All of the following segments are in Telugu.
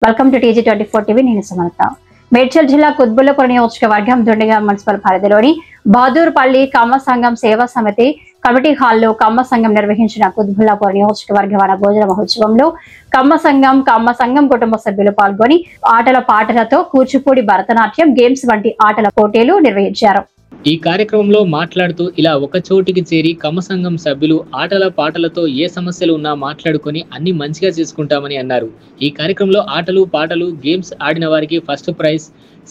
Welcome to TG24 TV. నేను సమత. మేడ్చల్ జిల్లా కుత్బుల్లాపూర్ నియోజకవర్గం దుండిగల్ మున్సిపల్ పరిధిలోని బహదూర్పల్లి కమ్మ సంఘం సేవా సమితి కమిటీ హాల్లో కమ్మ సంఘం నిర్వహించిన కుత్బుల్లాపూర్ నియోజకవర్గ వన భోజన మహోత్సవంలో కమ్మ సంఘం కుటుంబ సభ్యులు పాల్గొని ఆటల పాటలతో కూచిపూడి, భరతనాట్యం, గేమ్స్ వంటి ఆటల పోటీలు నిర్వహించారు. ఈ కార్యక్రమంలో మాట్లాడుతూ ఇలా ఒక చోటికి చేరి కమ్మ సంఘం సభ్యులు ఆటల పాటలతో ఏ సమస్యలు ఉన్నా మాట్లాడుకొని అన్ని మంచిగా చేసుకుంటామని అన్నారు. ఈ కార్యక్రమంలో ఆటలు పాటలు గేమ్స్ ఆడిన వారికి ఫస్ట్ ప్రైజ్,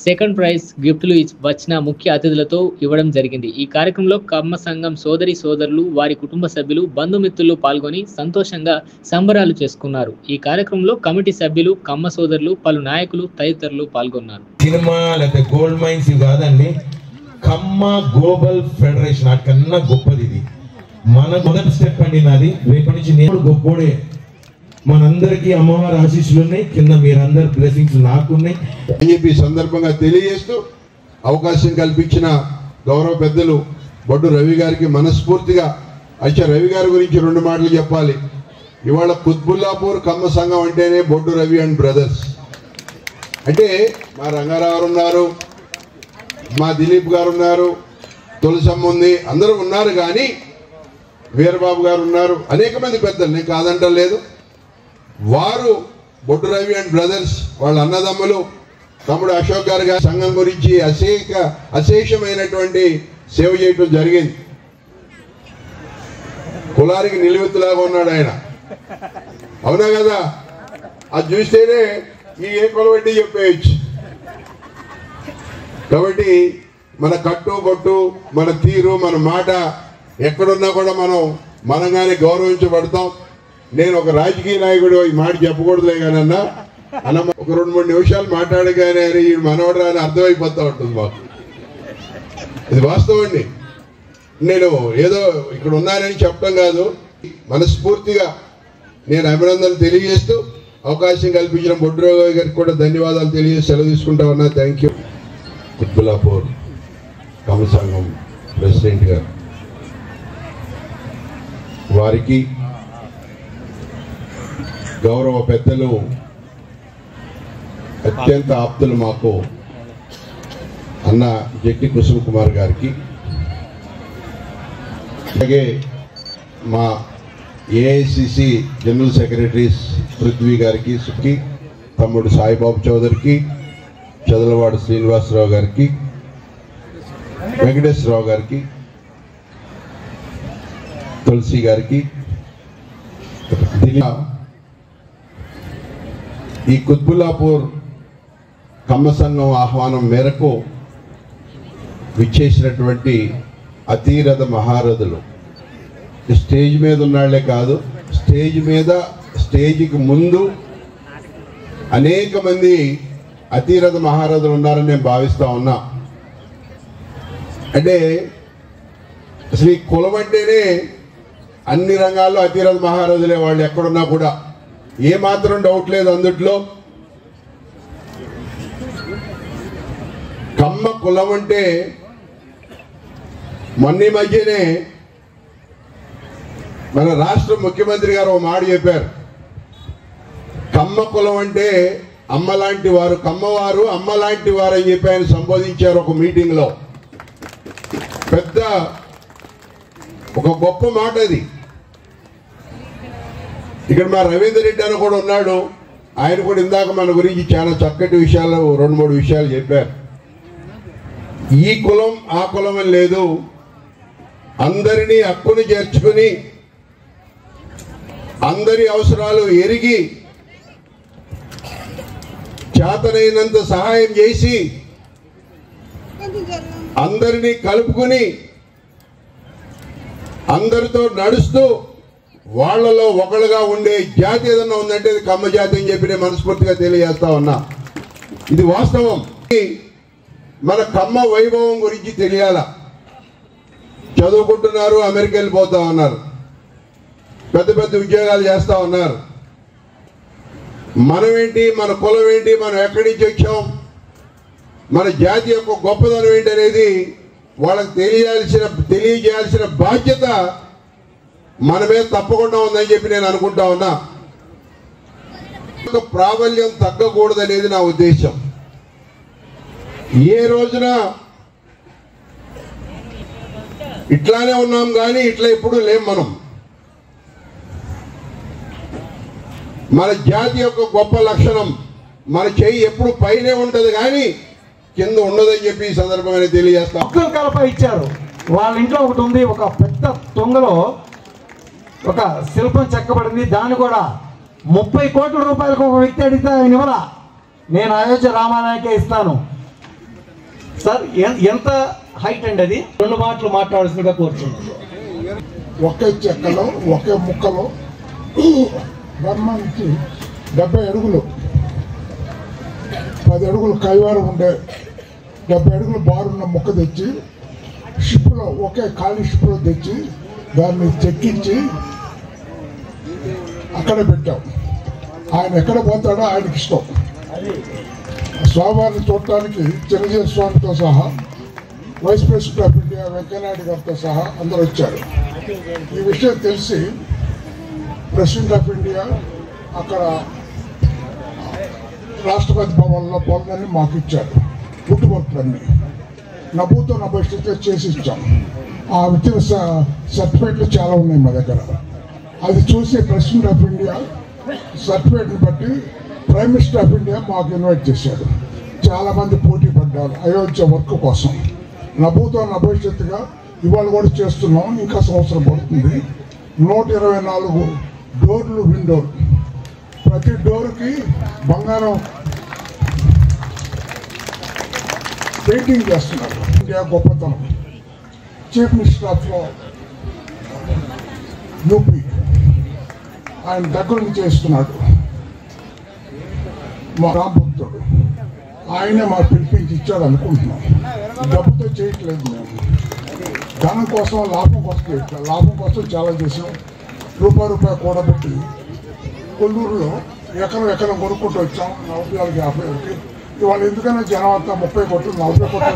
సెకండ్ ప్రైజ్ గిఫ్టులు వచ్చిన ముఖ్య అతిథులతో ఇవ్వడం జరిగింది. ఈ కార్యక్రమంలో కమ్మ సంఘం సోదరులు, వారి కుటుంబ సభ్యులు, బంధుమిత్రులు పాల్గొని సంతోషంగా సంబరాలు చేసుకున్నారు. ఈ కార్యక్రమంలో కమిటీ సభ్యులు, కమ్మ సోదరులు, పలు నాయకులు తదితరులు పాల్గొన్నారు. సినిమా లేకపోతే గోల్డ్ మైన్స్ ఇవి కాదండి, కమ్మ గ్లోబల్ ఫెడరేషన్ అక్కడన్నా గొప్పది. ఇది మన మొదటి స్టెప్ అండి. నాది రేపటి నుంచి నేను గొప్పోడే. మనందరికీ అమ్మవారి ఆశీస్సులు ఉన్నాయి, కింద మీరందరు బ్లెస్సింగ్స్ నాకున్నాయి అని చెప్పి సందర్భంగా తెలియజేస్తూ అవకాశం కల్పించిన గౌరవ పెద్దలు బొడ్డు రవి గారికి మనస్ఫూర్తిగా రవి గారి గురించి రెండు మాటలు చెప్పాలి. ఇవాళ కుత్బుల్లాపూర్ కమ్మ సంఘం అంటేనే బొడ్డు రవి అండ్ బ్రదర్స్. అంటే మా రంగారావు ఉన్నారు, మా దిలీప్ గారు ఉన్నారు, తులసమ్మ ఉంది, అందరూ ఉన్నారు. కానీ వీరబాబు గారు ఉన్నారు, అనేక మంది పెద్దలు, నేను కాదంటలేదు. వారు బొడ్డు రవి అండ్ బ్రదర్స్, వాళ్ళ అన్నదమ్ములు, తమ్ముడు అశోక్ గారు సంఘం గురించి అశేషమైనటువంటి సేవ చేయటం జరిగింది. కులానికి నిలువెత్తులాగా ఉన్నాడు ఆయన, అవునా కదా? అది చూస్తేనే ఈ ఏ కొలబట్టి చెప్పేయచ్చు. కాబట్టి మన కట్టు బొట్టు, మన తీరు, మన మాట ఎక్కడున్నా కూడా మనంగానే గౌరవించబడతాం. నేను ఒక రాజకీయ నాయకుడు ఈ మాట చెప్పకూడదులే కానీ అన్న ఒక 2-3 నిమిషాలు మాట్లాడగానే ఈ మనవడు అని అర్థమైపోతూ ఉంటుంది మాకు. ఇది వాస్తవం అండి. నేను ఏదో ఇక్కడ ఉన్నానని చెప్పడం కాదు, మనస్ఫూర్తిగా నేను అభినందనలు తెలియజేస్తూ అవకాశం కల్పించిన బొడ్డురావు గారికి కూడా ధన్యవాదాలు తెలియజేసి సెలవు తీసుకుంటా ఉన్నా. Thank you. కుత్బుల్లాపూర్ కమ్మ సంఘం ప్రెసిడెంట్ గారు, వారికి గౌరవ పెద్దలు, అత్యంత ఆప్తులు మాకు అన్న జట్టి కుసుమ్ కుమార్ గారికి, అలాగే మా AICC జనరల్ సెక్రటరీస్ పృథ్వీ గారికి, సుఖి తమ్ముడు సాయిబాబు చౌదరికి, చదలవాడు శ్రీనివాసరావు గారికి, వెంకటేశ్వరరావు గారికి, తులసి గారికి, ఈ కుత్బుల్లాపూర్ కమ్మ సంఘం ఆహ్వానం మేరకు విచ్చేసినటువంటి అతిరథ మహారథులు, స్టేజ్ మీద ఉన్నాళ్లే కాదు, స్టేజ్కి ముందు అనేక మంది అతిరథ మహారథులు ఉన్నారని నేను భావిస్తా ఉన్నా. అంటే అసలు ఈ కులం అంటేనే అన్ని రంగాల్లో అతిరథ మహారథులే వాళ్ళు, ఎక్కడున్నా కూడా ఏమాత్రం డౌట్ లేదు అందుట్లో. కమ్మ కులం అంటే మొన్న మధ్యనే మన రాష్ట్ర ముఖ్యమంత్రి గారు ఒక మాట చెప్పారు. కమ్మ కులం అంటే అమ్మ లాంటి వారు, కమ్మవారు అమ్మ లాంటి వారు అని చెప్పి ఆయన సంబోధించారు ఒక మీటింగ్లో. పెద్ద ఒక గొప్ప మాట అది. ఇక్కడ మా రవీందర్ రెడ్డి అని కూడా ఉన్నాడు, ఆయన కూడా ఇందాక మన గురించి చాలా చక్కటి విషయాలు 2-3 విషయాలు చెప్పారు. ఈ కులం ఆ కులం అని లేదు, అందరినీ హక్కును చేర్చుకుని అందరి అవసరాలు ఎరిగి చేతనైనంత సహాయం చేసి అందరినీ కలుపుకుని అందరితో నడుస్తూ వాళ్లలో ఒకళ్ళుగా ఉండే జాతి ఏదన్నా ఉందంటే అది కమ్మ జాతి అని చెప్పి నేను మనస్ఫూర్తిగా తెలియజేస్తా ఉన్నా. ఇది వాస్తవం. మన కమ్మ వైభవం గురించి తెలియాల. చదువుకుంటున్నారు, అమెరికా వెళ్ళిపోతా ఉన్నారు, పెద్ద పెద్ద ఉద్యోగాలు చేస్తా ఉన్నారు. మనమేంటి, మన కులం ఏంటి, మనం ఎక్కడి నుంచి వచ్చాం, మన జాతి యొక్క గొప్పదనం ఏంటి అనేది వాళ్ళకి తెలియజేయాల్సిన బాధ్యత మన మీద తప్పకుండా ఉందని చెప్పి నేను అనుకుంటా ఉన్నా. ప్రాబల్యం తగ్గకూడదనేది నా ఉద్దేశం. ఏ రోజున ఇట్లానే ఉన్నాం కానీ ఇట్లా ఎప్పుడు లేం. మన జాతి యొక్క గొప్ప లక్షణం మన చెయ్యి ఎప్పుడు పైనే ఉంటది కానీ కింద ఉండదని చెప్పి ఈ సందర్భంగా తెలియజేస్తాం. మొక్కలు కలప ఇచ్చారు. వాళ్ళ ఇంట్లో ఒకటి ఉంది, ఒక పెద్ద తొంగలో ఒక శిల్పం చెక్కబడింది. దాన్ని కూడా 30 కోట్ల రూపాయలకు ఒక వ్యక్తి అడిగితే ఆయన ఇవ్వరా, నేను అయోధ్య రామాలయానికే ఇస్తాను. సార్ ఎంత హైట్ అండి అది? 2 మాటలు మాట్లాడాల్సిందిగా కోరుతున్నాను. ఒకే చెక్కలో ఒకే ముక్కలో బ్రహ్మానికి 70 అడుగులు 10 అడుగులు కైవారం ఉండే 70 అడుగులు బారున్న ముక్క తెచ్చి షిప్లో ఒకే ఖాళీ షిప్లో తెచ్చి దాన్ని చెక్కించి అక్కడ పెట్టాం. ఆయన ఎక్కడ పోతాడో ఆయనకి ఇష్టం. స్వామివారిని చూడటానికి చిరంజీవి స్వామితో సహా vice president of India Venkaiah Naidu గారితో సహా అందరూ వచ్చారు. ఈ విషయం తెలిసి ప్రెసిడెంట్ ఆఫ్ ఇండియా అక్కడ రాష్ట్రపతి భవన్లో పొందని మాకు ఇచ్చారు. పుట్టుబడులన్నీ నభూతో నభవిష్యత్తు చేసి ఇచ్చాం. ఆ ఇచ్చిన సర్టిఫికేట్లు చాలా ఉన్నాయి మా దగ్గర. అది చూసి ప్రెసిడెంట్ ఆఫ్ ఇండియా సర్టిఫికేట్ని బట్టి ప్రైమ్ మినిస్టర్ ఆఫ్ ఇండియా మాకు ఇన్వైట్ చేశాడు. చాలామంది పోటీ పడ్డారు అయోధ్య వర్క్ కోసం. నభూతో నభవిష్యత్తుగా ఇవాళ కూడా చేస్తున్నాం. ఇంకా సంవత్సరం పడుతుంది. 124 డోర్లు, విండోలు, ప్రతి డోర్కి బంగారం పెయింటింగ్ చేస్తున్నారు. ఇండియా గొప్పతనం. చీఫ్ మినిస్టర్ ఆఫ్ యూపీ ఆయన దగ్గర నుంచి చేస్తున్నాడు. మా రామభక్తుడు ఆయనే మా పిలిపించి ఇచ్చాడు అనుకుంటున్నాం. డబ్బుతో చేయట్లేదు మేము. ధనం కోసం, లాభం కోసం చేయట్లేదు. లాభం కోసం చాలా చేసాం. రూపాయి కూడబెట్టి కొల్లూరులో ఎకరం కొనుక్కుంటూ వచ్చాం. 44-50కి. ఇవాళ ఎందుకైనా జనం అంతా 30 కోట్లు 40 కోట్లు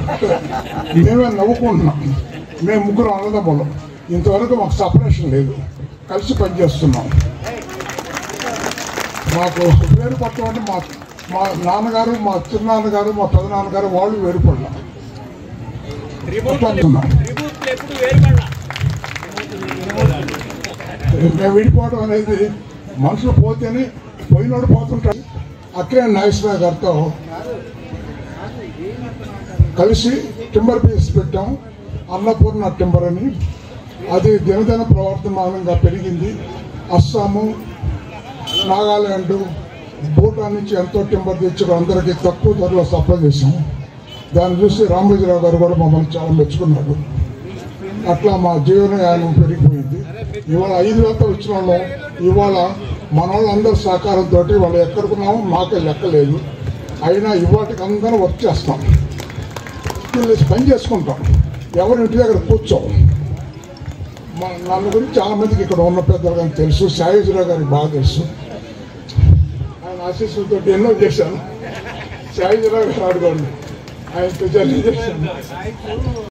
మేమే నవ్వుకుంటున్నాం. మేము 3 అన్నదమ్ములం. ఇంతవరకు మాకు సపరేషన్ లేదు. కలిసి పనిచేస్తున్నాం. మాకు వేరు పట్టడం అంటే మా నాన్నగారు, మా చిన్నాన్నగారు, మా పెదనాన్నగారు వాళ్ళు వేరుపడ్డా. మేము విడిపోవడం అనేది మనుషులు పోతేనే పోయినోడు పోతుంటాడు. అక్కడే నాగేశ్వరరావు గారితో కలిసి టింబర్ బేస్ పెట్టాం. అన్నపూర్ణ టింబర్ అని. అది దినదిన ప్రవర్తమానంగా పెరిగింది. అస్సాము, నాగాల్యాండ్, భూటాన్ నుంచి ఎంతో టింబర్ తెచ్చారు. అందరికీ తక్కువ ధరలో సప్లై చేసాం. దాన్ని చూసి రామోజీరావు గారు కూడా మమ్మల్ని చాలా మెచ్చుకున్నాడు. అట్లా మా జీవనయానం పెరిగిపోయింది. ఇవాళ 5,000తో వచ్చిన వాళ్ళు ఇవాళ మన వాళ్ళందరూ సహకారంతో వాళ్ళు ఎక్కడికున్నామో మాకే లెక్కలేదు. అయినా ఇవాటికి అందరం వర్క్ చేస్తాం. పని చేసుకుంటాం. ఎవరి ఇంటి దగ్గర కూర్చోం. నన్ను గురించి చాలామందికి ఇక్కడ ఉన్న పెద్దలు కానీ తెలుసు. సాయిజీరావు గారికి బాగా తెలుసు. ఆయన ఆశీస్సులతో ఎన్నో చేశాను. సాయిజీరావు గారు అడుగుండి ఆయనతో చేశాను.